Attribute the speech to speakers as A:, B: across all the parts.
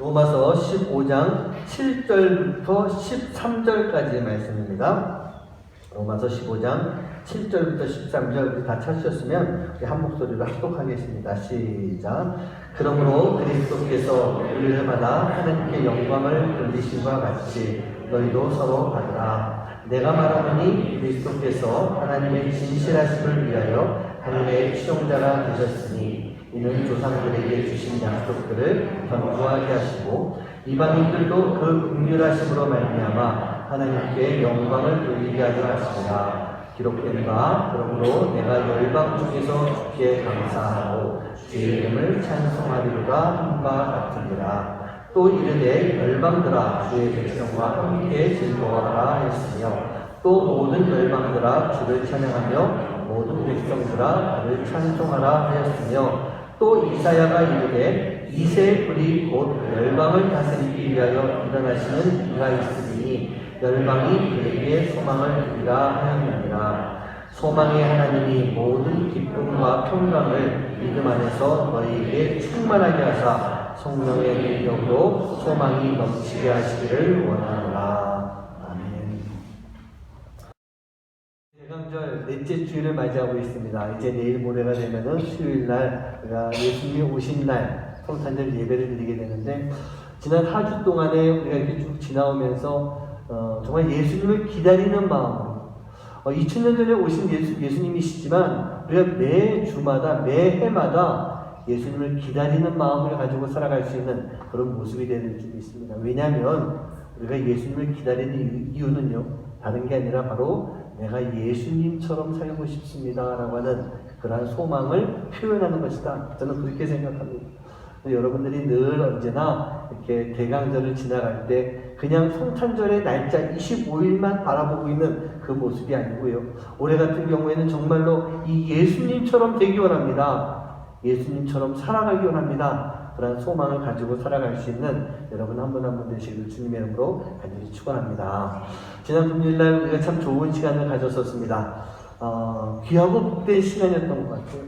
A: 로마서 15장 7절부터 13절까지의 말씀입니다. 로마서 15장 7절부터 13절 우리 다 찾으셨으면 우리 한 목소리로 합독하겠습니다. 시작. 그러므로 그리스도께서 우리를 받아 하나님께 영광을 돌리심과 같이 너희도 서로 받으라. 내가 말하노니 그리스도께서 하나님의 진실하심을 위하여 하늘의 추종자가 되셨으니 이는 조상들에게 주신 약속들을 견고하게 하시고 이방인들도 그 긍휼하심으로 말미암아 하나님께 영광을 돌리게 하려 하시니라. 기록된 바 그러므로 내가 열방 중에서 주께 감사하고 주의 이름을 찬송하리로다 한 바 같으니라. 또 이르되 열방들아 주의 백성과 함께 즐거워하라 했으며 또 모든 열방들아 주를 찬양하며 모든 백성들아 그를 찬송하라 하였으며 또 이사야가 이르되 이새 불이 곧 열방을 다스리기 위하여 일어나시는 이가 있으니 열방이 그에게 소망을 두리라 하였느니라. 소망의 하나님이 모든 기쁨과 평강을 믿음 안에서 너희에게 충만하게 하사 성령의 능력으로 소망이 넘치게 하시기를 원하노라. 아멘. 대강절 넷째 주일을 맞이하고 있습니다. 이제 내일 모레가 되면은 수요일날 우리가 예수님이 오신 날 성탄절 예배를 드리게 되는데, 지난 4주 동안에 우리가 이렇게 쭉 지나오면서 정말 예수님을 기다리는 마음으로 2000년 전에 오신 예수님이시지만 우리가 매 주마다 매 해마다 예수님을 기다리는 마음을 가지고 살아갈 수 있는 그런 모습이 되는 줄이 있습니다. 왜냐하면 우리가 예수님을 기다리는 이유는요, 다른 게 아니라 바로 내가 예수님처럼 살고 싶습니다 라고 하는 그러한 소망을 표현하는 것이다. 저는 그렇게 생각합니다. 여러분들이 늘 언제나 이렇게 대강절을 지나갈 때 그냥 성탄절의 날짜 25일만 바라보고 있는 그 모습이 아니고요, 올해 같은 경우에는 정말로 이 예수님처럼 되기 원합니다. 예수님처럼 살아가기 원합니다. 그런 소망을 가지고 살아갈 수 있는 여러분 한 분 한 분 되시길 주님의 이름으로 간절히 축원합니다. 지난 금요일날 우리가 참 좋은 시간을 가졌었습니다. 귀하고 복된 시간이었던 것 같아요.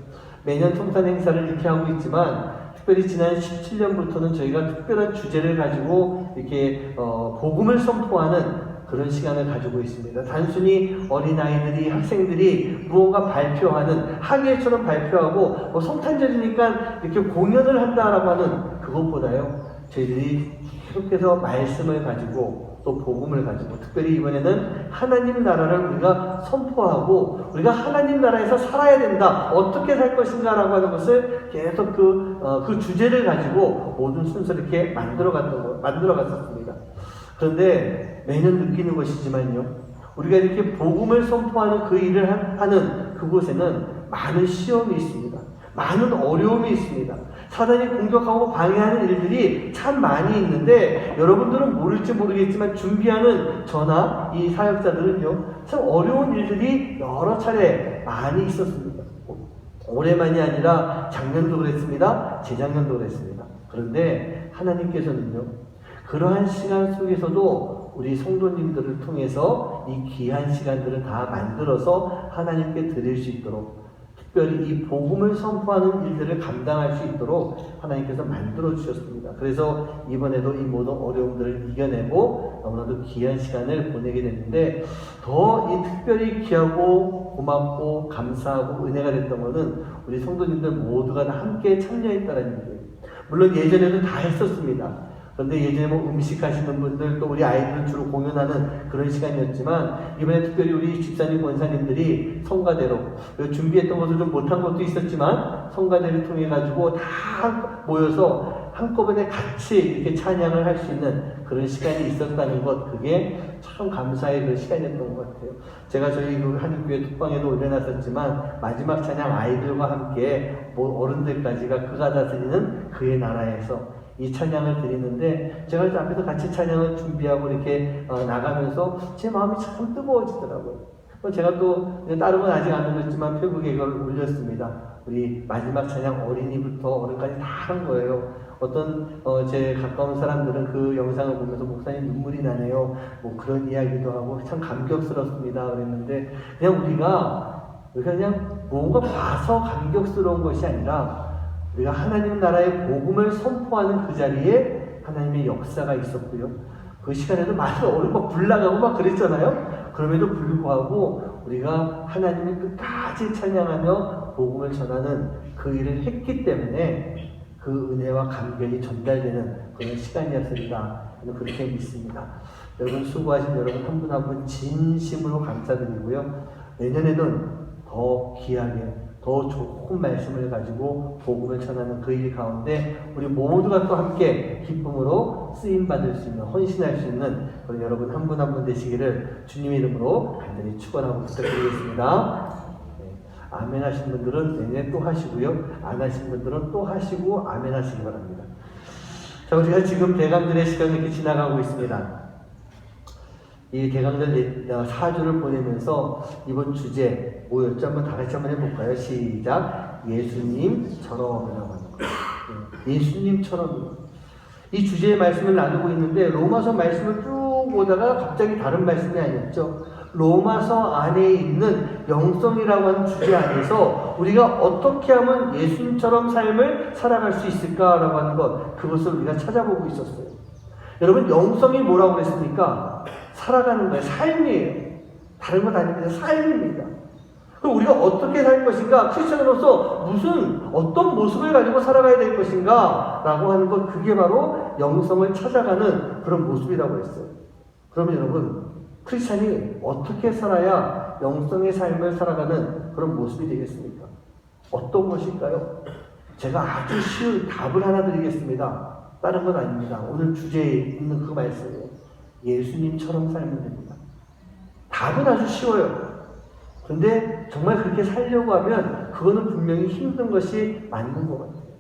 A: 매년 성탄 행사를 이렇게 하고 있지만 특별히 지난 17년부터는 저희가 특별한 주제를 가지고 이렇게 복음을 선포하는 그런 시간을 가지고 있습니다. 단순히 어린아이들이, 학생들이 무언가 발표하는, 학예처럼 발표하고 성탄절이니까 이렇게 공연을 한다라고 하는 그것보다요, 저희들이 계속해서 말씀을 가지고 또 복음을 가지고, 특별히 이번에는 하나님 나라를 우리가 선포하고 우리가 하나님 나라에서 살아야 된다, 어떻게 살 것인가 라고 하는 것을 계속 그 주제를 가지고 모든 순서를 이렇게 만들어 갔었습니다. 그런데 매년 느끼는 것이지만요, 우리가 이렇게 복음을 선포하는 그 일을 하는 그곳에는 많은 시험이 있습니다. 많은 어려움이 있습니다. 사단이 공격하고 방해하는 일들이 참 많이 있는데, 여러분들은 모를지 모르겠지만 준비하는 저나 이 사역자들은요, 참 어려운 일들이 여러 차례 많이 있었습니다. 올해만이 아니라 작년도 그랬습니다. 재작년도 그랬습니다. 그런데 하나님께서는요, 그러한 시간 속에서도 우리 성도님들을 통해서 이 귀한 시간들을 다 만들어서 하나님께 드릴 수 있도록, 특별히 이 복음을 선포하는 일들을 감당할 수 있도록 하나님께서 만들어 주셨습니다. 그래서 이번에도 이 모든 어려움들을 이겨내고 너무나도 귀한 시간을 보내게 됐는데, 더 이 특별히 귀하고 고맙고 감사하고 은혜가 됐던 것은 우리 성도님들 모두가 다 함께 참여했다는 얘기예요. 물론 예전에도 다 했었습니다. 그런데 예전에 음식 하시는 분들, 또 우리 아이들은 주로 공연하는 그런 시간이었지만, 이번에 특별히 우리 집사님, 권사님들이 성가대로 준비했던 것을 좀 못한 것도 있었지만 성가대를 통해 가지고 다 모여서 한꺼번에 같이 이렇게 찬양을 할 수 있는 그런 시간이 있었다는 것, 그게 참 감사의 그 시간이었던 것 같아요. 제가 저희 한국교회 톡방에도 올려놨었지만, 마지막 찬양 아이들과 함께 어른들까지가 그가 다스리는 그의 나라에서 이 찬양을 드리는데, 제가 앞에서 같이 찬양을 준비하고 이렇게 나가면서 제 마음이 참 뜨거워지더라고요. 제가 또 다른 건 아직 안 올렸지만 페북에 이걸 올렸습니다. 우리 마지막 찬양 어린이부터 어른까지 다 한 거예요. 어떤 제 가까운 사람들은 그 영상을 보면서 목사님 눈물이 나네요, 뭐 그런 이야기도 하고 참 감격스럽습니다 그랬는데, 그냥 우리가 그냥 뭔가 봐서 감격스러운 것이 아니라 우리가 하나님 나라의 복음을 선포하는 그 자리에 하나님의 역사가 있었고요. 그 시간에도 많은 얼음 막 불나가고 막 그랬잖아요. 그럼에도 불구하고 우리가 하나님을 끝까지 찬양하며 복음을 전하는 그 일을 했기 때문에 그 은혜와 감격이 전달되는 그런 시간이었으리라 저는 그렇게 믿습니다. 여러분 수고하신 여러분 한 분 한 분 진심으로 감사드리고요. 내년에는 더 귀하게 더 좋은 말씀을 가지고 복음을 전하는 그 일 가운데 우리 모두가 또 함께 기쁨으로 쓰임받을 수 있는 헌신할 수 있는 우리 여러분 한 분 한 분 되시기를 주님의 이름으로 간절히 축원하고 부탁드리겠습니다. 아멘 하신 분들은 내년에 또 하시고요. 안 하신 분들은 또 하시고 아멘 하시기 바랍니다. 자, 우리가 지금 대강절의 시간이 이렇게 지나가고 있습니다. 이 대강절 4주를 보내면서 이번 주제 뭐였죠? 한번 다 같이 한번 해볼까요? 시작! 예수님처럼이라고 하는 거예요. 예수님처럼. 이 주제의 말씀을 나누고 있는데 로마서 말씀을 쭉 보다가 갑자기 다른 말씀이 아니었죠. 로마서 안에 있는 영성이라고 하는 주제 안에서 우리가 어떻게 하면 예수님처럼 삶을 살아갈 수 있을까라고 하는 것, 그것을 우리가 찾아보고 있었어요. 여러분, 영성이 뭐라고 그랬습니까? 살아가는 거예요. 삶이에요. 다른 건 아닙니다. 삶입니다. 그럼 우리가 어떻게 살 것인가? 크리스천으로서 어떤 모습을 가지고 살아가야 될 것인가? 라고 하는 것, 그게 바로 영성을 찾아가는 그런 모습이라고 했어요. 그러면 여러분, 크리스천이 어떻게 살아야 영성의 삶을 살아가는 그런 모습이 되겠습니까? 어떤 것일까요? 제가 아주 쉬운 답을 하나 드리겠습니다. 다른 건 아닙니다. 오늘 주제에 있는 그 말씀이에요. 예수님처럼 살면 됩니다. 답은 아주 쉬워요. 그런데 정말 그렇게 살려고 하면 그거는 분명히 힘든 것이 맞는 것 같아요.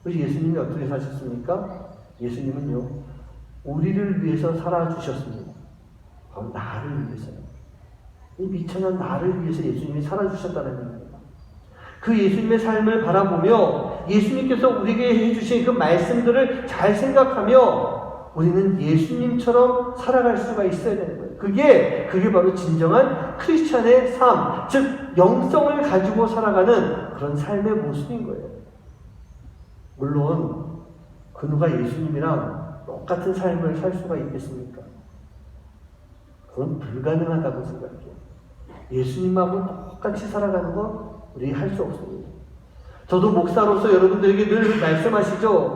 A: 그래서 예수님이 어떻게 사셨습니까? 예수님은요, 우리를 위해서 살아주셨습니다. 바로 나를 위해서요. 이 미천한 나를 위해서 예수님이 살아주셨다는 얘기입니다. 그 예수님의 삶을 바라보며 예수님께서 우리에게 해주신 그 말씀들을 잘 생각하며 우리는 예수님처럼 살아갈 수가 있어야 되는 거예요. 그게 바로 진정한 크리스찬의 삶, 즉 영성을 가지고 살아가는 그런 삶의 모습인 거예요. 물론 그 누가 예수님이랑 똑같은 삶을 살 수가 있겠습니까? 그건 불가능하다고 생각해요. 예수님하고 똑같이 살아가는 건 우리 할 수 없습니다. 저도 목사로서 여러분들에게 늘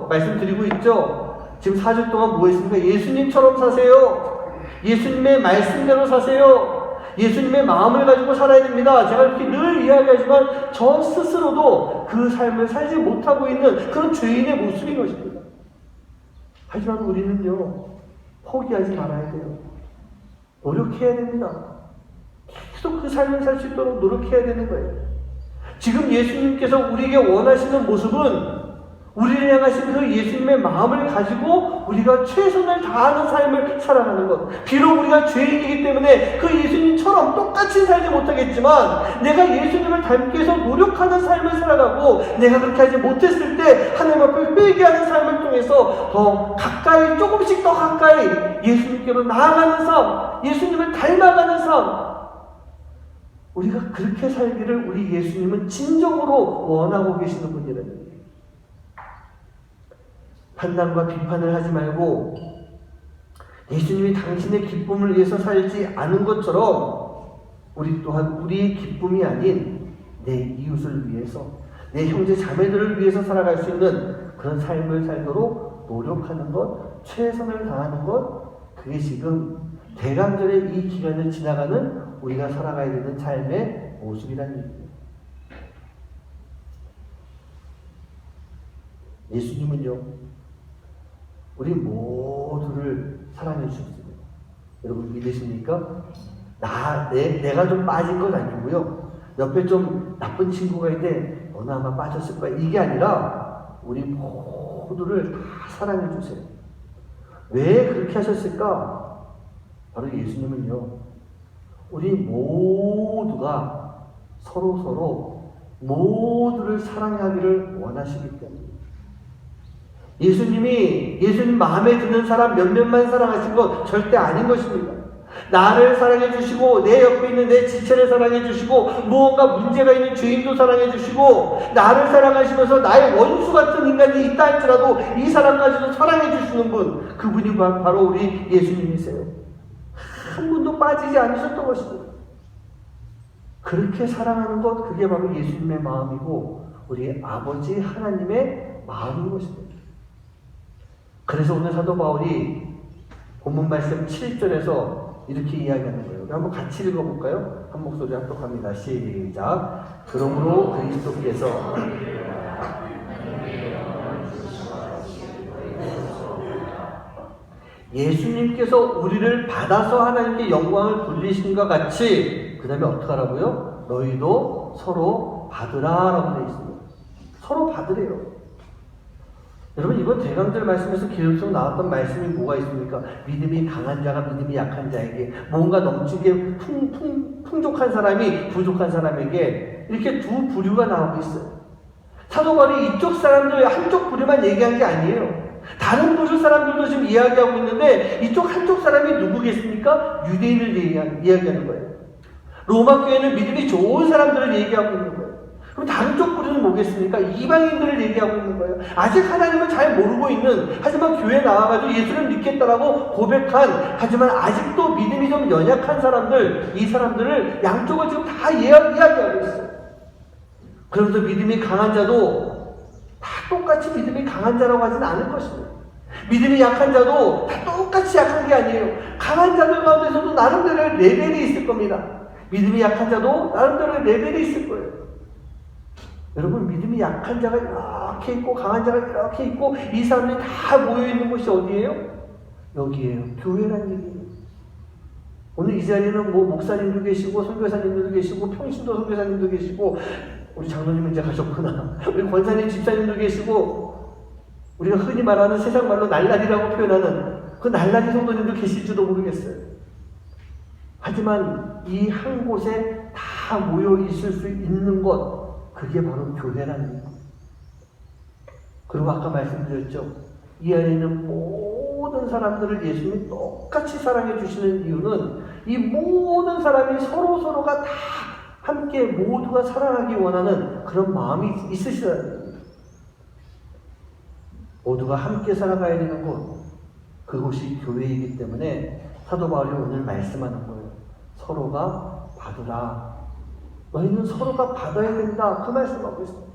A: 말씀드리고 있죠. 지금 4주 동안 뭐 했습니까? 예수님처럼 사세요. 예수님의 말씀대로 사세요. 예수님의 마음을 가지고 살아야 됩니다. 제가 이렇게 늘 이야기하지만 저 스스로도 그 삶을 살지 못하고 있는 그런 죄인의 모습인 것입니다. 하지만 우리는요, 포기하지 말아야 돼요. 노력해야 됩니다. 계속 그 삶을 살 수 있도록 노력해야 되는 거예요. 지금 예수님께서 우리에게 원하시는 모습은 우리를 향하신 그 예수님의 마음을 가지고 우리가 최선을 다하는 삶을 살아가는 것. 비록 우리가 죄인이기 때문에 그 예수님처럼 똑같이 살지 못하겠지만 내가 예수님을 닮기 위해서 노력하는 삶을 살아가고 내가 그렇게 하지 못했을 때 하나님 앞을 회개하는 삶을 통해서 더 가까이, 조금씩 더 가까이 예수님께로 나아가는 삶, 예수님을 닮아가는 삶, 우리가 그렇게 살기를 우리 예수님은 진정으로 원하고 계시는 분이라는 거예요. 판단과 비판을 하지 말고 예수님이 당신의 기쁨을 위해서 살지 않은 것처럼 우리 또한 우리의 기쁨이 아닌 내 이웃을 위해서, 내 형제 자매들을 위해서 살아갈 수 있는 그런 삶을 살도록 노력하는 것, 최선을 다하는 것, 그게 지금 대강절의 이 기간을 지나가는 우리가 살아가야 되는 삶의 모습이라는 얘기입니다. 예수님은요, 우리 모두를 사랑해 주셨습니다. 여러분 믿으십니까? 내가 좀 빠진 건 아니고요. 옆에 좀 나쁜 친구가 있는데 너는 아마 빠졌을 거야. 이게 아니라 우리 모두를 다 사랑해 주세요. 왜 그렇게 하셨을까? 바로 예수님은요, 우리 모두가 서로 모두를 사랑하기를 원하시기 때문에 예수님 마음에 드는 사람 몇몇만 사랑하신 것 절대 아닌 것입니다. 나를 사랑해 주시고 내 옆에 있는 내 지체를 사랑해 주시고 무언가 문제가 있는 죄인도 사랑해 주시고 나를 사랑하시면서 나의 원수 같은 인간이 있다 할지라도 이 사람까지도 사랑해 주시는 분, 그분이 바로 우리 예수님이세요. 한 분도 빠지지 않으셨던 것입니다. 그렇게 사랑하는 것, 그게 바로 예수님의 마음이고 우리 아버지 하나님의 마음인 것입니다. 그래서 오늘 사도 바울이 본문 말씀 7절에서 이렇게 이야기하는 거예요. 우리 한번 같이 읽어볼까요? 한 목소리 합독합니다. 시작. 그러므로 그리스도께서 예수님께서 우리를 받아서 하나님께 영광을 돌리신과 같이 그 다음에 어떻게 하라고요? 너희도 서로 받으라 라고 되어 있습니다. 서로 받으래요. 여러분, 이번 대강절 말씀에서 계속 나왔던 말씀이 뭐가 있습니까? 믿음이 강한 자가 믿음이 약한 자에게, 뭔가 넘치게 풍족한 사람이 부족한 사람에게, 이렇게 두 부류가 나오고 있어요. 사도 바울이 이쪽 사람들 한쪽 부류만 얘기한 게 아니에요. 다른 부류 사람들도 지금 이야기하고 있는데 이쪽 한쪽 사람이 누구겠습니까? 유대인을 이야기하는 거예요. 로마 교회는 믿음이 좋은 사람들을 얘기하고 있는 거예요. 그럼 다른 쪽 부류는 뭐겠습니까? 이방인들을 얘기하고 있는 거예요. 아직 하나님을 잘 모르고 있는, 하지만 교회에 나와가지고 예수를 믿겠다라고 고백한, 하지만 아직도 믿음이 좀 연약한 사람들, 이 사람들을 양쪽을 지금 다 이야기하고 있어요. 그러면서 믿음이 강한 자도 다 똑같이 믿음이 강한 자라고 하지는 않을 것입니다. 믿음이 약한 자도 다 똑같이 약한 게 아니에요. 강한 자들 가운데서도 나름대로의 레벨이 있을 겁니다. 믿음이 약한 자도 나름대로의 레벨이 있을 거예요. 여러분, 믿음이 약한 자가 이렇게 있고 강한 자가 이렇게 있고 이 사람들이 다 모여있는 곳이 어디예요? 여기에요. 교회라는 얘기예요. 오늘 이 자리에는 뭐 목사님도 계시고 선교사님도 계시고 평신도 선교사님도 계시고, 우리 장로님 이제 가셨구나, 우리 권사님 집사님도 계시고, 우리가 흔히 말하는 세상 말로 날라리라고 표현하는 그 날라리 성도님도 계실지도 모르겠어요. 하지만 이 한 곳에 다 모여 있을 수 있는 것, 그게 바로 교회라는 거예요. 그리고 아까 말씀드렸죠. 이 안에 있는 모든 사람들을 예수님이 똑같이 사랑해 주시는 이유는 이 모든 사람이 서로가 다 함께 모두가 사랑하기 원하는 그런 마음이 있으시다는 겁니다. 모두가 함께 살아가야 되는 곳, 그곳이 교회이기 때문에 사도 바울이 오늘 말씀하는 거예요. 서로가 받으라. 너희는 서로가 받아야 된다. 그 말씀하고 있습니다.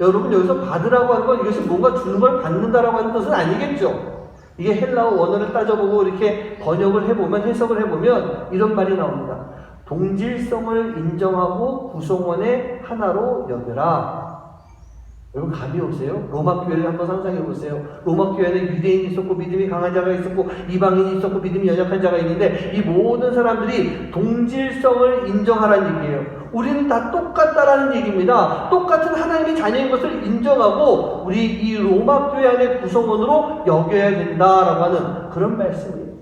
A: 여러분, 여기서 받으라고 하는 건 이것이 뭔가 주는 걸 받는다라고 하는 뜻은 아니겠죠. 이게 헬라어 원어를 따져보고 이렇게 번역을 해보면, 해석을 해보면 이런 말이 나옵니다. 동질성을 인정하고 구성원의 하나로 여겨라. 여러분, 감이 오세요? 로마 교회를 한번 상상해 보세요. 로마 교회는 유대인이 있었고 믿음이 강한 자가 있었고 이방인이 있었고 믿음이 연약한 자가 있는데 이 모든 사람들이 동질성을 인정하라는 얘기예요. 우리는 다 똑같다라는 얘기입니다. 똑같은 하나님의 자녀인 것을 인정하고 우리 이 로마 교회 안의 구성원으로 여겨야 된다라고 하는 그런 말씀이에요.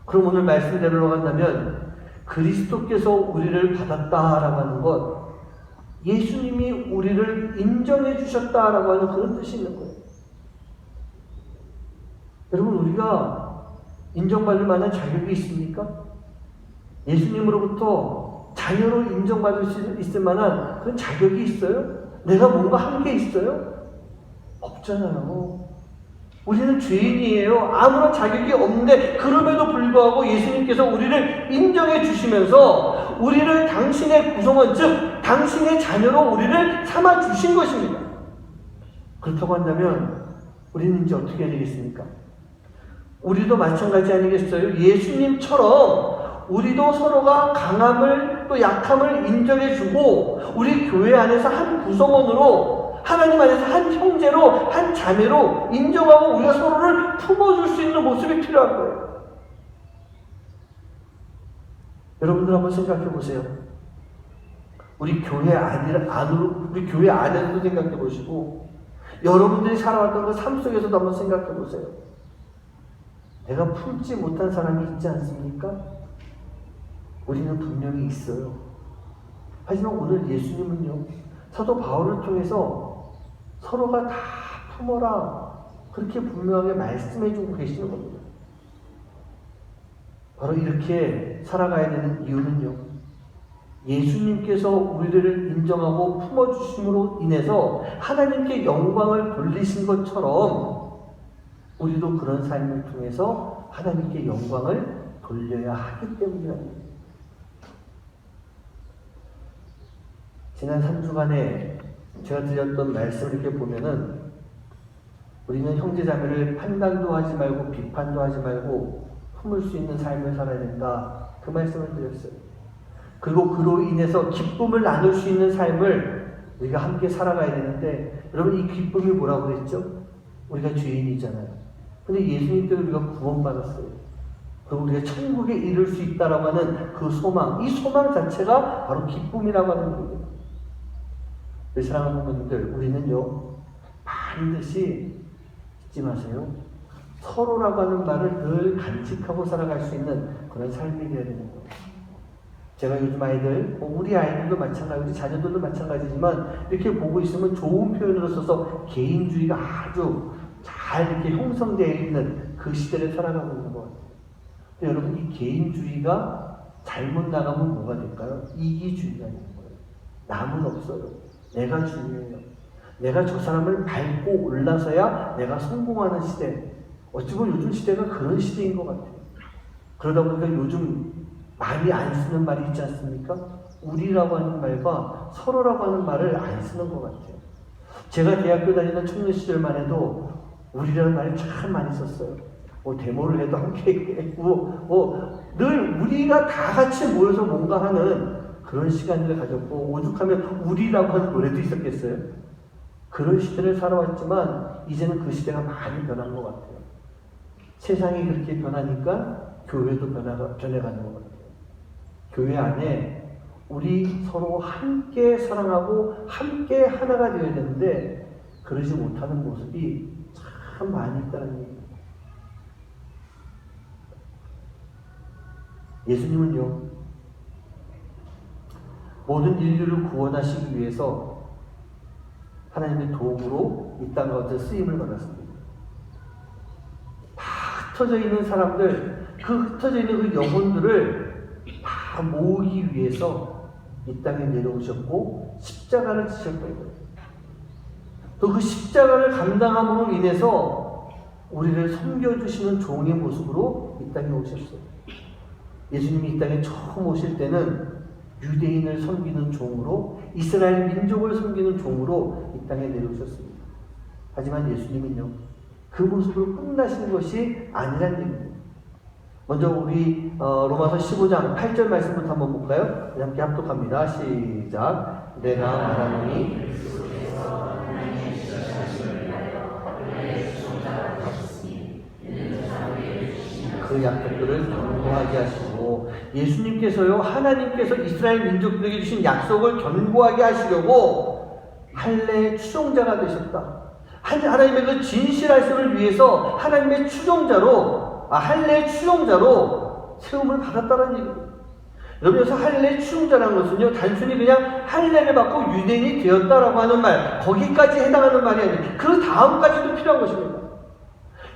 A: 그럼 오늘 말씀대로 간다면 그리스도께서 우리를 받았다라고 하는 것, 예수님이 우리를 인정해 주셨다라고 하는 그런 뜻이 있는 거예요. 여러분, 우리가 인정받을 만한 자격이 있습니까? 예수님으로부터 자녀로 인정받을 수 있을 만한 그런 자격이 있어요? 내가 뭔가 한 게 있어요? 없잖아요. 우리는 죄인이에요. 아무런 자격이 없는데 그럼에도 불구하고 예수님께서 우리를 인정해 주시면서 우리를 당신의 구성원, 즉 당신의 자녀로 우리를 삼아 주신 것입니다. 그렇다고 한다면 우리는 이제 어떻게 해야 되겠습니까? 우리도 마찬가지 아니겠어요? 예수님처럼 우리도 서로가 강함을 또 약함을 인정해 주고 우리 교회 안에서 한 구성원으로, 하나님 안에서 한 형제로, 한 자매로 인정하고 우리가 서로를 품어줄 수 있는 모습이 필요한 거예요. 여러분들 한번 생각해 보세요. 우리 교회 우리 교회 안에서도 생각해 보시고, 여러분들이 살아왔던 그 삶 속에서도 한번 생각해 보세요. 내가 품지 못한 사람이 있지 않습니까? 우리는 분명히 있어요. 하지만 오늘 예수님은요, 사도 바울을 통해서 서로가 다 품어라, 그렇게 분명하게 말씀해 주고 계시는 겁니다. 바로 이렇게 살아가야 되는 이유는요, 예수님께서 우리를 인정하고 품어주심으로 인해서 하나님께 영광을 돌리신 것처럼 우리도 그런 삶을 통해서 하나님께 영광을 돌려야 하기 때문이랍니다. 지난 3주간에 제가 드렸던 말씀을 이렇게 보면은 우리는 형제자매를 판단도 하지 말고 비판도 하지 말고 품을 수 있는 삶을 살아야 된다. 그 말씀을 드렸어요. 그리고 그로 인해서 기쁨을 나눌 수 있는 삶을 우리가 함께 살아가야 되는데, 여러분 이 기쁨이 뭐라고 그랬죠? 우리가 죄인이잖아요. 근데 예수님 때문에 우리가 구원받았어요. 그리고 우리가 천국에 이를 수 있다라고 하는 그 소망, 이 소망 자체가 바로 기쁨이라고 하는 거예요. 사랑하는 분들, 우리는요 반드시 잊지 마세요. 서로라고 하는 말을 늘 간직하고 살아갈 수 있는 그런 삶이 되어야 되는 거예요. 제가 요즘 아이들, 우리 아이들도 마찬가지, 우리 자녀들도 마찬가지지만 이렇게 보고 있으면 좋은 표현으로 써서 개인주의가 아주 잘 이렇게 형성되어 있는 그 시대를 살아가고 있는 것 같아요. 여러분 이 개인주의가 잘못 나가면 뭐가 될까요? 이기주의가 되는 거예요. 남은 없어요. 내가 중요해요. 내가 저 사람을 밟고 올라서야 내가 성공하는 시대. 어찌 보면 요즘 시대가 그런 시대인 것 같아요. 그러다 보니까 요즘 많이 안 쓰는 말이 있지 않습니까? 우리라고 하는 말과 서로라고 하는 말을 안 쓰는 것 같아요. 제가 대학교 다니던 청년 시절만 해도 우리라는 말을 참 많이 썼어요. 데모를 해도 함께 했고, 늘 우리가 다 같이 모여서 뭔가 하는 그런 시간들을 가졌고, 오죽하면 우리라고 하는 노래도 있었겠어요? 그런 시대를 살아왔지만 이제는 그 시대가 많이 변한 것 같아요. 세상이 그렇게 변하니까 교회도 변해가는 것 같아요. 교회 안에 우리 서로 함께 사랑하고 함께 하나가 되어야 되는데 그러지 못하는 모습이 참 많이 있다는 얘기예요. 예수님은요, 모든 인류를 구원하시기 위해서 하나님의 도움으로 이 땅 가운데 쓰임을 받았습니다. 다 흩어져 있는 사람들, 그 흩어져 있는 그 영혼들을 다 모으기 위해서 이 땅에 내려오셨고 십자가를 지셨거든요. 또 그 십자가를 감당함으로 인해서 우리를 섬겨주시는 종의 모습으로 이 땅에 오셨어요. 예수님이 이 땅에 처음 오실 때는 유대인을 섬기는 종으로, 이스라엘 민족을 섬기는 종으로 이 땅에 내려오셨습니다. 하지만 예수님은요, 그 모습으로 끝나신 것이 아니란 얘기입니다. 먼저 우리 로마서 15장 8절 말씀부터 한번 볼까요? 함께 합독합니다. 시작. 내가 말하노니 그 약속들을 견고하게 하시고, 예수님께서요, 하나님께서 이스라엘 민족들에게 주신 약속을 견고하게 하시려고 할례의 추종자가 되셨다. 하나님의 그 진실하심을 위해서 하나님의 추종자로, 할례의 추종자로 세움을 받았다는 얘기입니다. 여러분, 여기서 할례의 추종자라는 것은요, 단순히 그냥 할례를 받고 유대인이 되었다라고 하는 말, 거기까지 해당하는 말이 아니에요. 그 다음까지도 필요한 것입니다.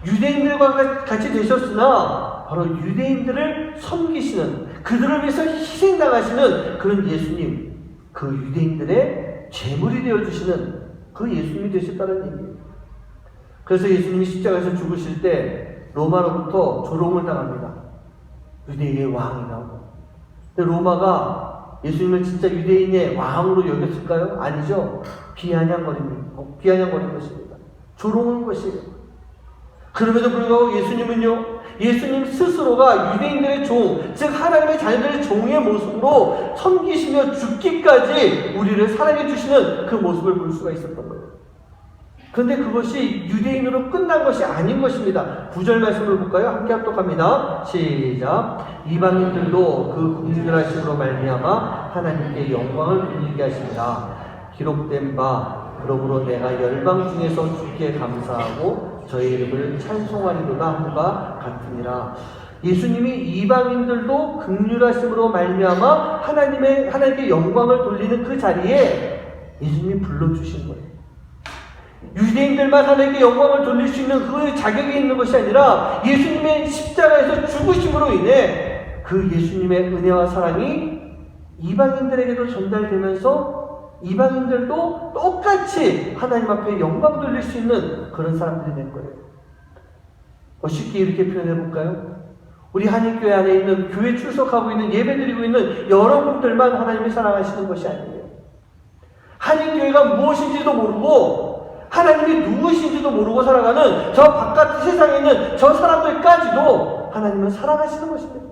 A: 유대인들과 같이 되셨으나 바로 유대인들을 섬기시는, 그들을 위해서 희생당하시는 그런 예수님, 그 유대인들의 제물이 되어주시는 그 예수님이 되셨다는 얘기예요. 그래서 예수님이 십자가에서 죽으실 때 로마로부터 조롱을 당합니다. 유대인의 왕이라고. 근데 로마가 예수님을 진짜 유대인의 왕으로 여겼을까요? 아니죠. 비아냥거린 것입니다. 조롱한 것이에요. 그럼에도 불구하고 예수님은요, 예수님 스스로가 유대인들의 종, 즉 하나님의 자녀들의 종의 모습으로 섬기시며 죽기까지 우리를 사랑해 주시는 그 모습을 볼 수가 있었던 거예요. 그런데 그것이 유대인으로 끝난 것이 아닌 것입니다. 9절 말씀을 볼까요? 함께 합독합니다. 시작. 이방인들도 그 긍휼하심으로 말미암아 하나님께 영광을 돌리게 하십니다. 기록된 바, 그러므로 내가 열방 중에서 주께 감사하고 저의 이름을 찬송하리로다 함과 같으니라. 예수님이 이방인들도 긍휼하심으로 말미암아 하나님께 영광을 돌리는 그 자리에 예수님이 불러주신 거예요. 유대인들만 하나님께 영광을 돌릴 수 있는 그 자격이 있는 것이 아니라 예수님의 십자가에서 죽으심으로 인해 그 예수님의 은혜와 사랑이 이방인들에게도 전달되면서 이방인들도 똑같이 하나님 앞에 영광 돌릴 수 있는 그런 사람들이 된 거예요. 쉽게 이렇게 표현해 볼까요? 우리 한인교회 안에 있는 교회 출석하고 있는 예배드리고 있는 여러분들만 하나님이 사랑하시는 것이 아니에요. 한인교회가 무엇인지도 모르고 하나님이 누구신지도 모르고 살아가는 저 바깥 세상에 있는 저 사람들까지도 하나님은 사랑하시는 것입니다.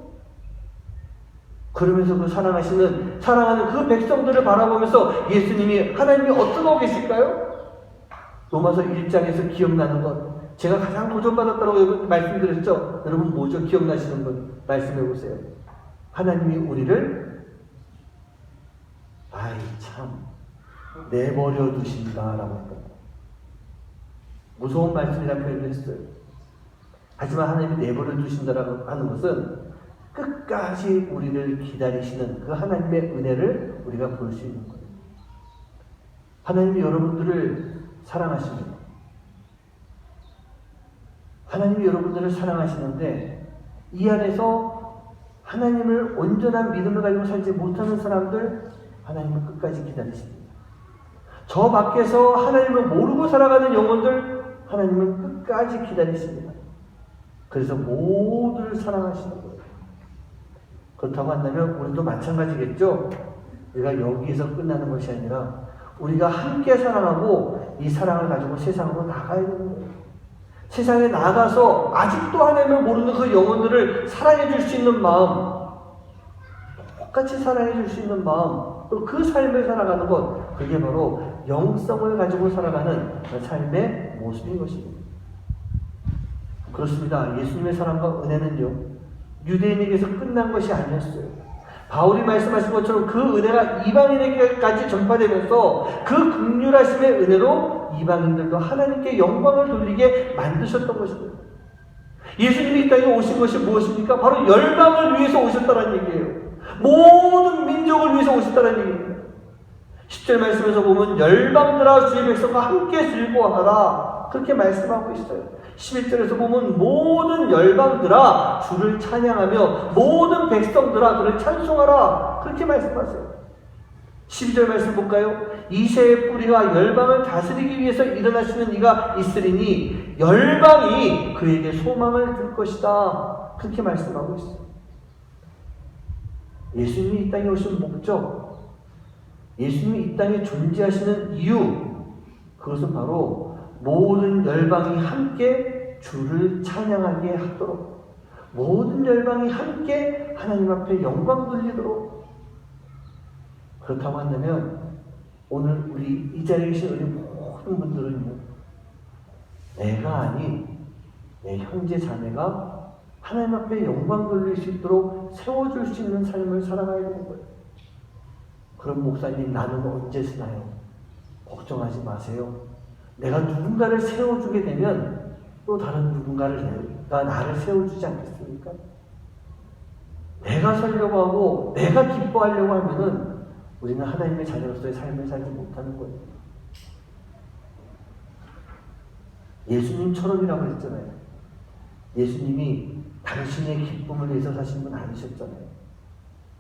A: 그러면서 그 사랑하는 그 백성들을 바라보면서 예수님이 하나님이 어떻게 계실까요? 로마서 1장에서 기억나는 것, 제가 가장 도전받았다고 말씀드렸죠? 여러분 뭐죠? 기억나시는 분 말씀해 보세요. 하나님이 우리를 내버려 두신다라고 했거든요. 무서운 말씀이라는 표현을 했어요. 하지만 하나님이 내버려 두신다라고 하는 것은 끝까지 우리를 기다리시는 그 하나님의 은혜를 우리가 볼 수 있는 거예요. 하나님이 여러분들을 사랑하십니다. 하나님이 여러분들을 사랑하시는데 이 안에서 하나님을 온전한 믿음을 가지고 살지 못하는 사람들 하나님은 끝까지 기다리십니다. 저 밖에서 하나님을 모르고 살아가는 영혼들 하나님은 끝까지 기다리십니다. 그래서 모두를 사랑하시는 거예요. 그렇다고 한다면 우리도 마찬가지겠죠? 우리가 여기에서 끝나는 것이 아니라 우리가 함께 사랑하고 이 사랑을 가지고 세상으로 나가야 되는 거예요. 세상에 나가서 아직도 하나님을 모르는 그 영혼들을 사랑해 줄 수 있는 마음, 똑같이 사랑해 줄 수 있는 마음, 또 그 삶을 살아가는 것, 그게 바로 영성을 가지고 살아가는 삶의 모습인 것입니다. 그렇습니다. 예수님의 사랑과 은혜는요, 유대인에게서 끝난 것이 아니었어요. 바울이 말씀하신 것처럼 그 은혜가 이방인에게까지 전파되면서 그 긍휼하심의 은혜로 이방인들도 하나님께 영광을 돌리게 만드셨던 것입니다. 예수님이 이 땅에 오신 것이 무엇입니까? 바로 열방을 위해서 오셨다는 얘기예요. 모든 민족을 위해서 오셨다는 얘기입니다. 10절 말씀에서 보면 열방들아 주의 백성과 함께 즐거워하라 그렇게 말씀하고 있어요. 11절에서 보면 모든 열방들아 주를 찬양하며 모든 백성들아 그를 찬송하라 그렇게 말씀하세요. 12절 말씀 볼까요? 이새의 뿌리가 열방을 다스리기 위해서 일어나시는 이가 있으리니 열방이 그에게 소망을 줄 것이다 그렇게 말씀하고 있어요. 예수님이 이 땅에 오신 목적, 예수님이 이 땅에 존재하시는 이유, 그것은 바로 모든 열방이 함께 주를 찬양하게 하도록, 모든 열방이 함께 하나님 앞에 영광 돌리도록. 그렇다고 한다면 오늘 우리 이 자리에 계신 우리 모든 분들은요, 내가 아닌 내 형제 자매가 하나님 앞에 영광 돌릴 수 있도록 세워줄 수 있는 삶을 살아가야 되는 거예요. 그럼 목사님, 나는 언제 쓰나요? 걱정하지 마세요. 내가 누군가를 세워주게 되면 또 다른 누군가가 나를 세워주지 않겠습니까? 내가 살려고 하고 내가 기뻐하려고 하면은 우리는 하나님의 자녀로서의 삶을 살지 못하는 거예요. 예수님처럼이라고 했잖아요. 예수님이 당신의 기쁨을 위해서 사신 분 아니셨잖아요.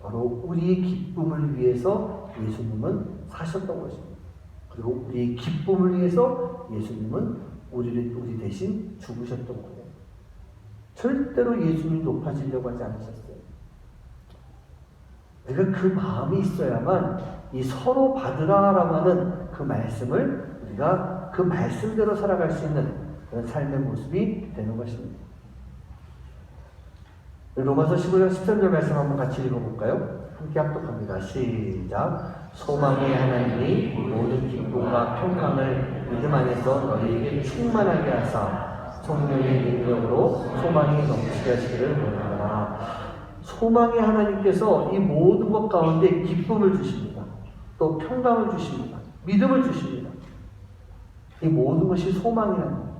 A: 바로 우리의 기쁨을 위해서 예수님은 사셨던 것입니다. 그리고 우리의 기쁨을 위해서 예수님은 우리 대신 죽으셨던 거예요. 절대로 예수님이 높아지려고 하지 않으셨어요. 우리가 그 마음이 있어야만 이 서로 받으라라고 하는 그 말씀을 우리가 그 말씀대로 살아갈 수 있는 그런 삶의 모습이 되는 것입니다. 로마서 15장 13절 말씀 한번 같이 읽어볼까요? 함께 합독합니다. 시작. 소망의 하나님이 모든 기쁨과 평강을 믿음 안에서 너희에게 충만하게 하사 성령의 능력으로 소망이 넘치게 하시기를 원하노라. 소망의 하나님께서 이 모든 것 가운데 기쁨을 주십니다. 또 평강을 주십니다. 믿음을 주십니다. 이 모든 것이 소망이랍니다.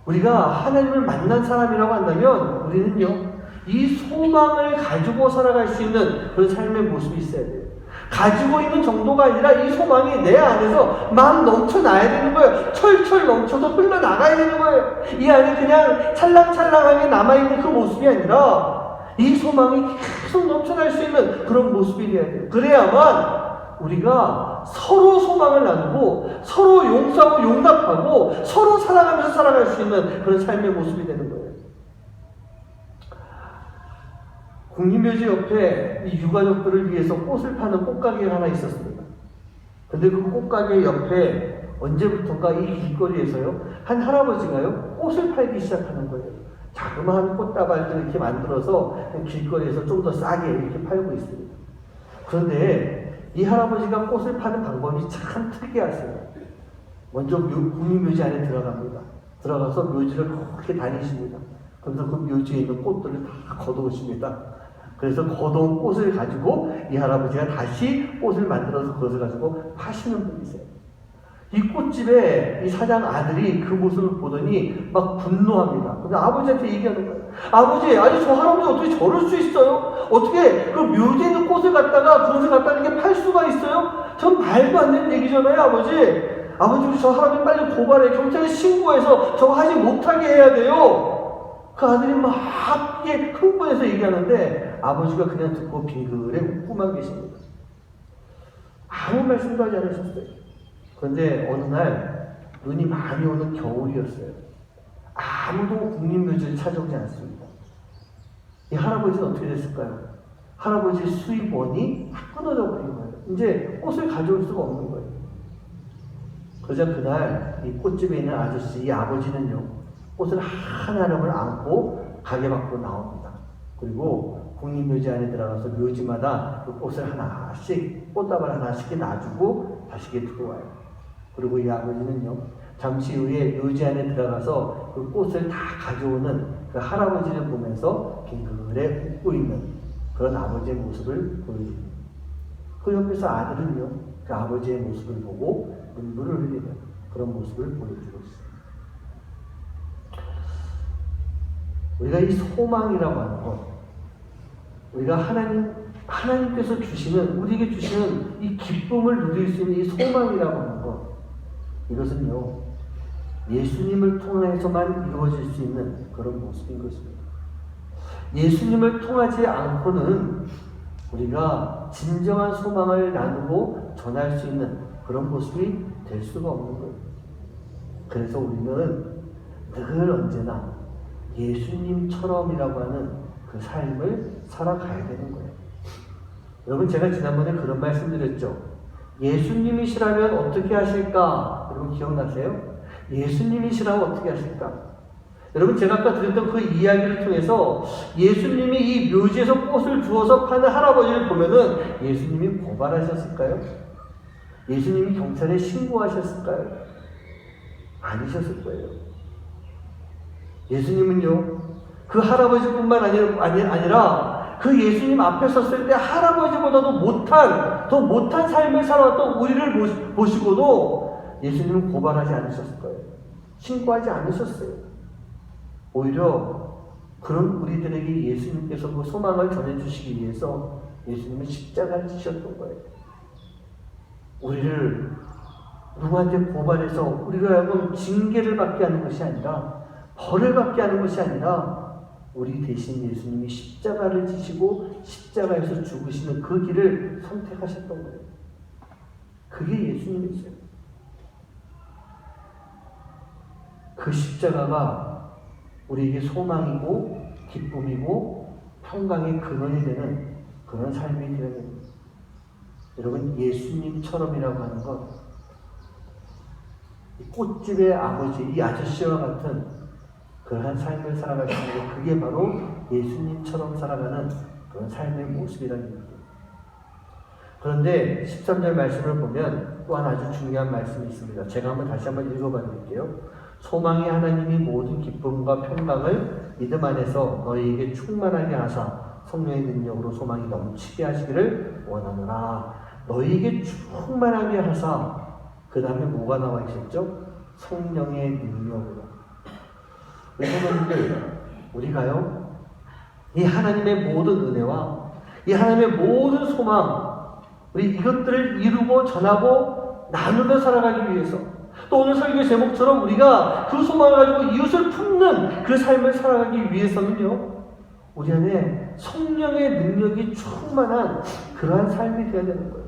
A: 우리가 하나님을 만난 사람이라고 한다면 우리는요, 이 소망을 가지고 살아갈 수 있는 그런 삶의 모습이 있어야 돼요. 가지고 있는 정도가 아니라 이 소망이 내 안에서 막 넘쳐나야 되는 거예요. 철철 넘쳐서 흘러나가야 되는 거예요. 이 안에 그냥 찰랑찰랑하게 남아있는 그 모습이 아니라 이 소망이 계속 넘쳐날 수 있는 그런 모습이 돼야 돼요. 그래야만 우리가 서로 소망을 나누고 서로 용서하고 용납하고 서로 사랑하면서 살아갈 수 있는 그런 삶의 모습이 되는 거예요. 국립묘지 옆에 이 유가족들을 위해서 꽃을 파는 꽃가게가 하나 있었습니다. 근데 그 꽃가게 옆에 언제부턴가 이 길거리에서요, 한 할아버지가요, 꽃을 팔기 시작하는 거예요. 자그마한 꽃다발들 이렇게 만들어서 길거리에서 좀 더 싸게 이렇게 팔고 있습니다. 그런데 이 할아버지가 꽃을 파는 방법이 참 특이하세요. 먼저 국립묘지 안에 들어갑니다. 들어가서 묘지를 그렇게 다니십니다. 그래서 그 묘지에 있는 꽃들을 다 걷어오십니다. 그래서 걷어온 꽃을 가지고 이 할아버지가 다시 꽃을 만들어서 그것을 가지고 파시는 분이세요. 이 꽃집에 이 사장 아들이 그 모습을 보더니 막 분노합니다. 근데 아버지한테 얘기하는 거예요. 아버지, 아니 저 할아버지 어떻게 저럴 수 있어요? 어떻게 그 묘지에 있는 꽃을 갖다가 그것을 갖다가 이렇게 팔 수가 있어요? 전 말도 안 되는 얘기잖아요, 아버지. 아버지, 저 할아버지 빨리 고발해. 경찰에 신고해서 저거 하지 못하게 해야 돼요. 그 아들이 막 이게 흥분해서 얘기하는데 아버지가 그냥 듣고 빙그레 웃고만 계십니다. 아무 말씀도 하지 않으셨어요. 그런데 어느 날 눈이 많이 오는 겨울이었어요. 아무도 국립묘지를 찾아오지 않습니다. 이 할아버지는 어떻게 됐을까요? 할아버지의 수입원이 끊어져 버린 거예요. 이제 꽃을 가져올 수가 없는 거예요. 그러자 그날 이 꽃집에 있는 아저씨, 이 아버지는요, 꽃을 하나를 안고 가게 밖으로 나옵니다. 그리고 국립묘지 안에 들어가서 묘지마다 그 꽃을 하나씩, 꽃다발 하나씩 놔주고 다시 들어와요. 그리고 이 아버지는요, 잠시 후에 묘지 안에 들어가서 그 꽃을 다 가져오는 그 할아버지를 보면서 빙그레 웃고 있는 그런 아버지의 모습을 보여줍니다. 그 옆에서 아들은요, 그 아버지의 모습을 보고 눈물을 흘리는 그런 모습을 보여주고 있습니다. 우리가 이 소망이라고 하는 것, 우리가 하나님께서 주시는, 우리에게 주시는 이 기쁨을 누릴 수 있는 이 소망이라고 하는 것, 이것은요, 예수님을 통해서만 이루어질 수 있는 그런 모습인 것입니다. 예수님을 통하지 않고는 우리가 진정한 소망을 나누고 전할 수 있는 그런 모습이 될 수가 없는 거예요. 그래서 우리는 늘 언제나 예수님처럼이라고 하는 그 삶을 살아가야 되는 거예요. 여러분, 제가 지난번에 그런 말씀 드렸죠. 예수님이시라면 어떻게 하실까? 여러분 기억나세요? 예수님이시라면 어떻게 하실까? 여러분, 제가 아까 드렸던 그 이야기를 통해서 예수님이 이 묘지에서 꽃을 주워서 파는 할아버지를 보면은 예수님이 고발하셨을까요? 예수님이 경찰에 신고하셨을까요? 아니셨을 거예요. 예수님은요, 그 할아버지뿐만 아니라 그 예수님 앞에 섰을 때 할아버지보다도 더 못한 삶을 살아왔던 우리를 보시고도 예수님은 고발하지 않으셨을 거예요. 신고하지 않으셨어요. 오히려 그런 우리들에게 예수님께서 그 소망을 전해주시기 위해서 예수님은 십자가를 지셨던 거예요. 우리를 누구한테 고발해서 우리가 하여금 징계를 받게 하는 것이 아니라, 벌을 받게 하는 것이 아니라, 우리 대신 예수님이 십자가를 지시고 십자가에서 죽으시는 그 길을 선택하셨던 거예요. 그게 예수님이세요. 그 십자가가 우리에게 소망이고 기쁨이고 평강의 근원이 되는 그런 삶이 되어야 됩니다. 여러분, 예수님처럼이라고 하는 것, 이 꽃집의 아버지, 이 아저씨와 같은 그러한 삶을 살아가시는 것, 그게 바로 예수님처럼 살아가는 그런 삶의 모습이라는 겁니다. 그런데 13절 말씀을 보면 또 하나 아주 중요한 말씀이 있습니다. 제가 다시 한번 읽어봐 드릴게요. 소망이 하나님이 모든 기쁨과 평강을 믿음 안에서 너희에게 충만하게 하사 성령의 능력으로 소망이 넘치게 하시기를 원하노라. 너희에게 충만하게 하사, 그 다음에 뭐가 나와 있었죠? 성령의 능력으로. 여러분들, 우리가요, 이 하나님의 모든 은혜와 이 하나님의 모든 소망, 우리 이것들을 이루고 전하고 나누며 살아가기 위해서, 또 오늘 설교 제목처럼 우리가 그 소망을 가지고 이웃을 품는 그 삶을 살아가기 위해서는요, 우리 안에 성령의 능력이 충만한 그러한 삶이 되어야 되는 거예요.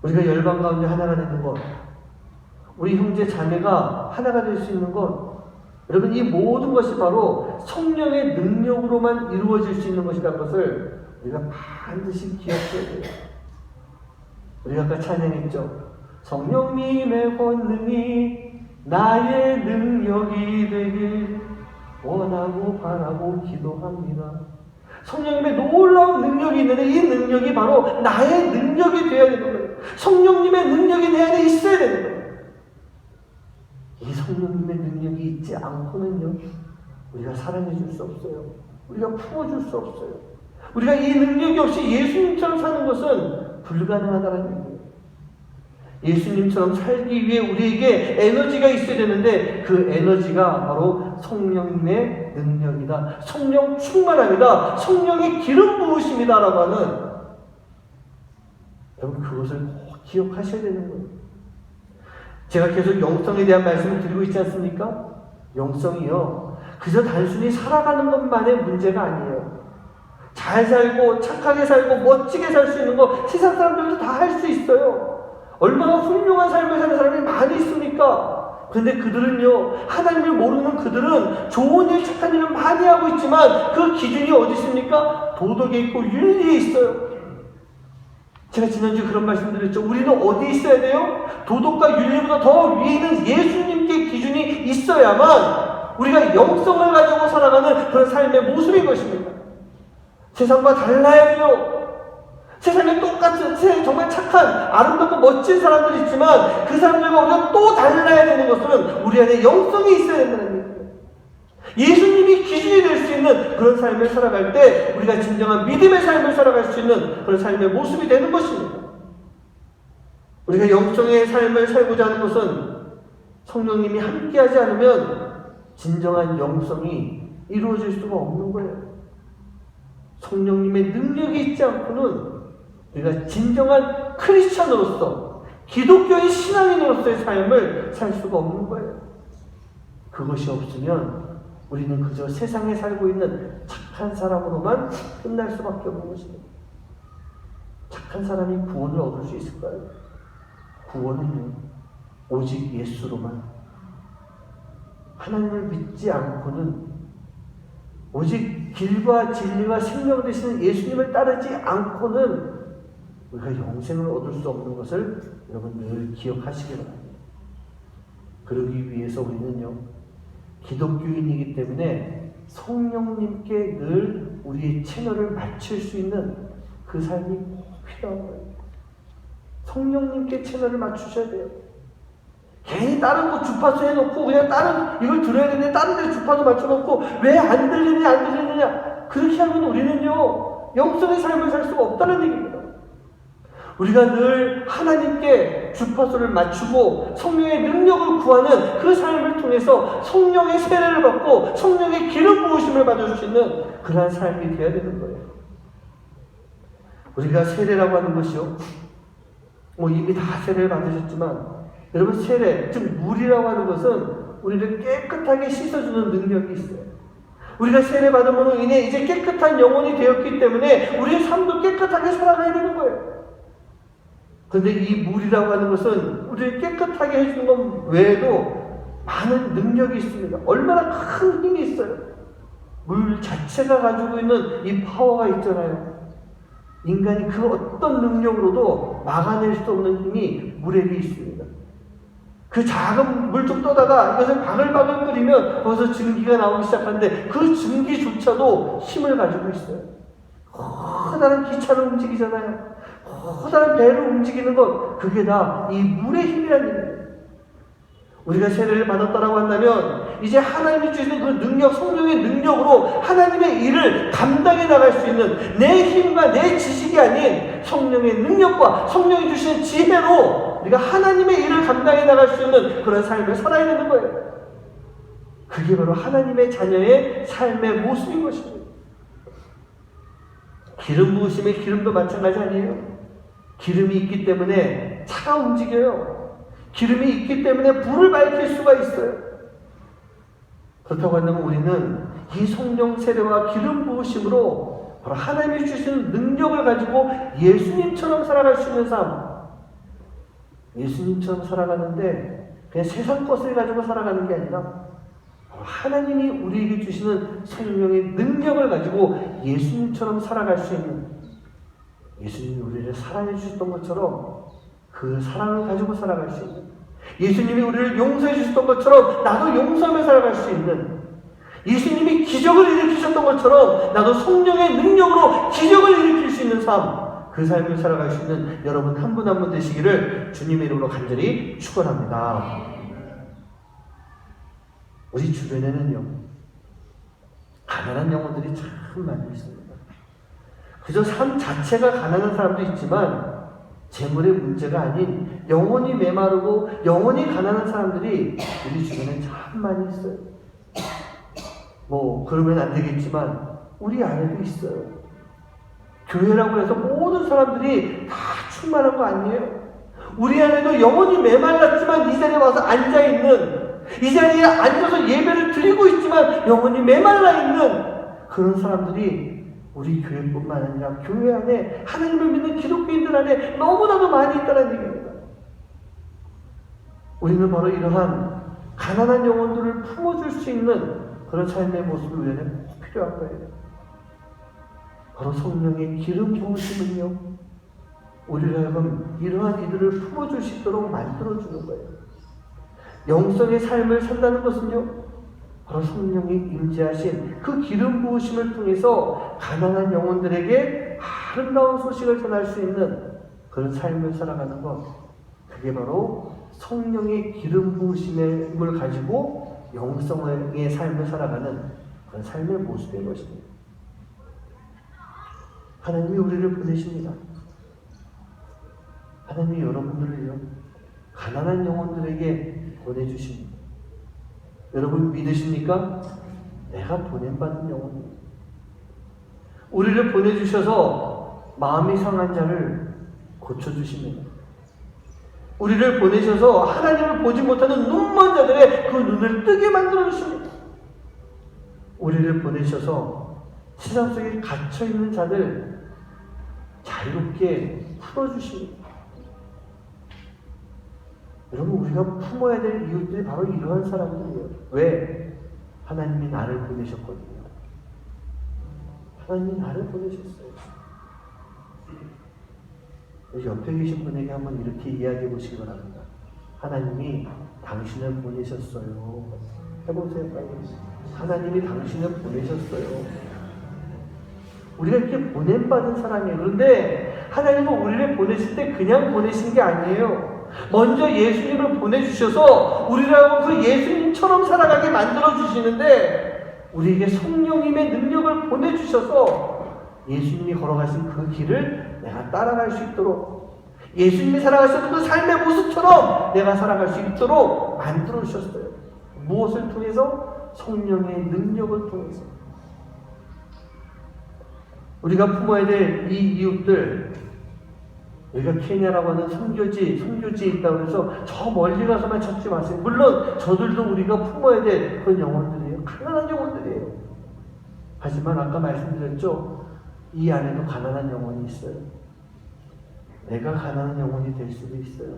A: 우리가 열방 가운데 하나가 되는 것, 우리 형제 자매가 하나가 될 수 있는 것, 여러분 이 모든 것이 바로 성령의 능력으로만 이루어질 수 있는 것이라는 것을 우리가 반드시 기억해야 돼요. 우리가 아까 찬양했죠. 성령님의 권능이 나의 능력이 되길 원하고 바라고 기도합니다. 성령님의 놀라운 능력이 있는데 이 능력이 바로 나의 능력이 되어야 되는 거예요. 성령님의 능력이 내 안에 있어야 되는 거예요. 이 성령님의 능력이 있지 않고는요, 우리가 사랑해 줄 수 없어요. 우리가 품어줄 수 없어요. 우리가 이 능력이 없이 예수님처럼 사는 것은 불가능하다는 얘기예요. 예수님처럼 살기 위해 우리에게 에너지가 있어야 되는데 그 에너지가 바로 성령님의 능력이다. 성령 충만함이다. 성령의 기름 부으심이다 라고 하는, 여러분 그것을 꼭 기억하셔야 되는 거예요. 제가 계속 영성에 대한 말씀을 드리고 있지 않습니까? 영성이요, 그저 단순히 살아가는 것만의 문제가 아니에요. 잘 살고 착하게 살고 멋지게 살 수 있는 거 세상 사람들도 다 할 수 있어요. 얼마나 훌륭한 삶을 사는 사람이 많이 있습니까? 그런데 그들은요, 하나님을 모르는 그들은 좋은 일, 착한 일을 많이 하고 있지만 그 기준이 어디 있습니까? 도덕에 있고 윤리에 있어요. 제가 지난주에 그런 말씀 드렸죠. 우리는 어디 있어야 돼요? 도덕과 윤리보다 더 위에 있는 예수님께 기준이 있어야만 우리가 영성을 가지고 살아가는 그런 삶의 모습인 것입니다. 세상과 달라야죠. 세상에 똑같은, 세상에 정말 착한, 아름답고 멋진 사람들이 있지만 그 사람들과 우리가 또 달라야 되는 것은 우리 안에 영성이 있어야 된다는 얘기예요. 예수님이 기준이 될 수 있는 그런 삶을 살아갈 때 우리가 진정한 믿음의 삶을 살아갈 수 있는 그런 삶의 모습이 되는 것입니다. 우리가 영성의 삶을 살고자 하는 것은 성령님이 함께하지 않으면 진정한 영성이 이루어질 수가 없는 거예요. 성령님의 능력이 있지 않고는 우리가 진정한 크리스찬으로서, 기독교의 신앙인으로서의 삶을 살 수가 없는 거예요. 그것이 없으면 우리는 그저 세상에 살고 있는 착한 사람으로만 끝날 수밖에 없는 것입니다. 착한 사람이 구원을 얻을 수 있을까요? 구원은요, 오직 예수로만. 하나님을 믿지 않고는, 오직 길과 진리와 생명 되시는 예수님을 따르지 않고는 우리가 영생을 얻을 수 없는 것을 여러분 늘 기억하시기 바랍니다. 그러기 위해서 우리는요, 기독교인이기 때문에 성령님께 늘 우리의 채널을 맞출 수 있는 그 삶이 꼭 필요한 거예요. 성령님께 채널을 맞추셔야 돼요. 괜히 다른 거 주파수 해놓고 그냥 다른 이걸 들어야 되는데 다른 데 주파수 맞춰놓고 왜 안 들리느냐 안 들리느냐, 그렇게 하면 우리는요 영성의 삶을 살 수가 없다는 얘기입니다. 우리가 늘 하나님께 주파수를 맞추고 성령의 능력을 구하는 그 삶을 통해서 성령의 세례를 받고 성령의 기름 부으심을 받을 수 있는 그러한 삶이 되어야 되는 거예요. 우리가 세례라고 하는 것이요, 이미 다 세례를 받으셨지만 여러분, 세례, 즉 물이라고 하는 것은 우리를 깨끗하게 씻어주는 능력이 있어요. 우리가 세례 받음으로 인해 이제 깨끗한 영혼이 되었기 때문에 우리의 삶도 깨끗하게 살아가야 되는 거예요. 그런데 이 물이라고 하는 것은 우리를 깨끗하게 해주는 것 외에도 많은 능력이 있습니다. 얼마나 큰 힘이 있어요. 물 자체가 가지고 있는 이 파워가 있잖아요. 인간이 그 어떤 능력으로도 막아낼 수 없는 힘이 물에게 있습니다. 그 작은 물 좀 떠다가 이것을 바글바글 끓이면 거기서 증기가 나오기 시작하는데 그 증기조차도 힘을 가지고 있어요. 커다란 기차를 움직이잖아요. 커다란 배를 움직이는 것, 그게 다 이 물의 힘이라는 얘기예요. 우리가 세례를 받았다라고 한다면 이제 하나님이 주시는 그 능력, 성령의 능력으로 하나님의 일을 감당해 나갈 수 있는 내 힘과 내 지식이 아닌 성령의 능력과 성령이 주시는 지혜로 우리가 하나님의 일을 감당해 나갈 수 있는 그런 삶을 살아야 되는 거예요. 그게 바로 하나님의 자녀의 삶의 모습인 것입니다. 기름 부으심의 기름도 마찬가지 아니에요? 기름이 있기 때문에 차가 움직여요. 기름이 있기 때문에 불을 밝힐 수가 있어요. 그렇다고 한다면 우리는 이 성령 세례와 기름 부으심으로 바로 하나님이 주시는 능력을 가지고 예수님처럼 살아갈 수 있는 삶, 예수님처럼 살아가는데 그냥 세상 것을 가지고 살아가는 게 아니라 하나님이 우리에게 주시는 생명의 능력을 가지고 예수님처럼 살아갈 수 있는, 예수님이 우리를 사랑해 주셨던 것처럼 그 사랑을 가지고 살아갈 수 있는, 예수님이 우리를 용서해 주셨던 것처럼 나도 용서하며 살아갈 수 있는, 예수님이 기적을 일으키셨던 것처럼 나도 성령의 능력으로 기적을 일으킬 수 있는 삶, 그 삶을 살아갈 수 있는 여러분 한 분 한 분 되시기를 주님의 이름으로 간절히 축원합니다. 우리 주변에는요, 가난한 영혼들이 참 많이 있습니다. 그저 삶 자체가 가난한 사람도 있지만 재물의 문제가 아닌 영혼이 메마르고 영혼이 가난한 사람들이 우리 주변에 참 많이 있어요. 그러면 안 되겠지만 우리 안에도 있어요. 교회라고 해서 모든 사람들이 다 충만한 거 아니에요. 우리 안에도 영혼이 메말랐지만 이 자리에 와서 앉아있는, 이 자리에 앉아서 예배를 드리고 있지만 영혼이 메말라 있는 그런 사람들이 우리 교회뿐만 아니라 교회 안에 하나님을 믿는 기독교인들 안에 너무나도 많이 있다는 얘기입니다. 우리는 바로 이러한 가난한 영혼들을 품어줄 수 있는 그런 삶의 모습이 우리에게 꼭 필요한 거예요. 바로 성령의 기름 부으심은요, 우리를 하여금 이러한 이들을 품어줄 수 있도록 만들어주는 거예요. 영성의 삶을 산다는 것은요, 바로 성령이 임재하신 그 기름 부으심을 통해서 가난한 영혼들에게 아름다운 소식을 전할 수 있는 그런 삶을 살아가는 것, 그게 바로 성령의 기름 부으심을 가지고 영성의 삶을 살아가는 그런 삶의 모습인 것입니다. 하나님이 우리를 보내십니다. 하나님이 여러분들을요, 가난한 영혼들에게 보내주십니다. 여러분 믿으십니까? 내가 보냄받은 영혼입니다. 우리를 보내주셔서 마음이 상한 자를 고쳐주십니다. 우리를 보내셔서 하나님을 보지 못하는 눈먼 자들의 그 눈을 뜨게 만들어주십니다. 우리를 보내셔서 세상 속에 갇혀있는 자들 자유롭게 풀어주십니다. 여러분, 우리가 품어야 될 이웃들이 바로 이러한 사람들이에요. 왜? 하나님이 나를 보내셨거든요. 하나님이 나를 보내셨어요. 옆에 계신 분에게 한번 이렇게 이야기해 보시기 바랍니다. 하나님이 당신을 보내셨어요. 해보세요, 빨리. 하나님이 당신을 보내셨어요. 우리가 이렇게 보냄받은 사람이에요. 그런데 하나님은 우리를 보내실 때 그냥 보내신 게 아니에요. 먼저 예수님을 보내주셔서 우리라고 그 예수님처럼 살아가게 만들어주시는데, 우리에게 성령님의 능력을 보내주셔서 예수님이 걸어가신 그 길을 내가 따라갈 수 있도록, 예수님이 살아가셨던 그 삶의 모습처럼 내가 살아갈 수 있도록 만들어주셨어요. 무엇을 통해서? 성령의 능력을 통해서. 우리가 품어야 될 이 이웃들, 우리가 케냐라고 하는 선교지에 있다고 해서 저 멀리 가서만 찾지 마세요. 물론 저들도 우리가 품어야 될 그런 영혼들이에요. 가난한 영혼들이에요. 하지만 아까 말씀드렸죠, 이 안에도 가난한 영혼이 있어요. 내가 가난한 영혼이 될 수도 있어요.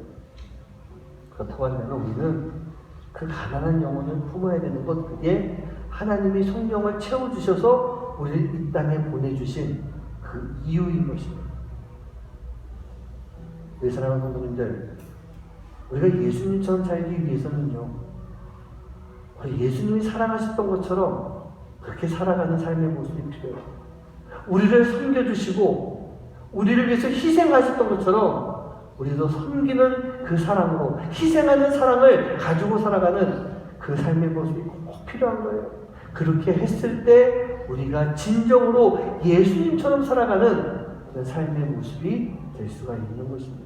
A: 그렇다고 하면 우리는 그 가난한 영혼을 품어야 되는 것, 그게 하나님이 성령을 채워주셔서 우리를 이 땅에 보내주신 그 이유인 것입니다. 우리 사랑하는 성도님들, 우리가 예수님처럼 살기 위해서는요, 예수님이 사랑하셨던 것처럼 그렇게 살아가는 삶의 모습이 필요해요. 우리를 섬겨주시고 우리를 위해서 희생하셨던 것처럼 우리도 섬기는 그 사랑으로, 희생하는 사랑을 가지고 살아가는 그 삶의 모습이 꼭 필요한 거예요. 그렇게 했을 때 우리가 진정으로 예수님처럼 살아가는 그 삶의 모습이 될 수가 있는 것입니다.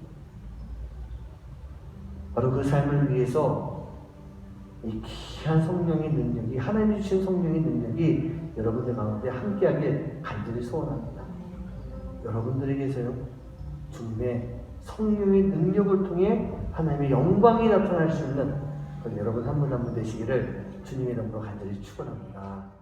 A: 바로 그 삶을 위해서 이 귀한 성령의 능력이, 하나님이 주신 성령의 능력이 여러분들 가운데 함께하길 간절히 소원합니다. 여러분들에게서요, 주님의 성령의 능력을 통해 하나님의 영광이 나타날 수 있는 여러분 한 분 한 분 되시기를 주님의 이름으로 간절히 축원합니다.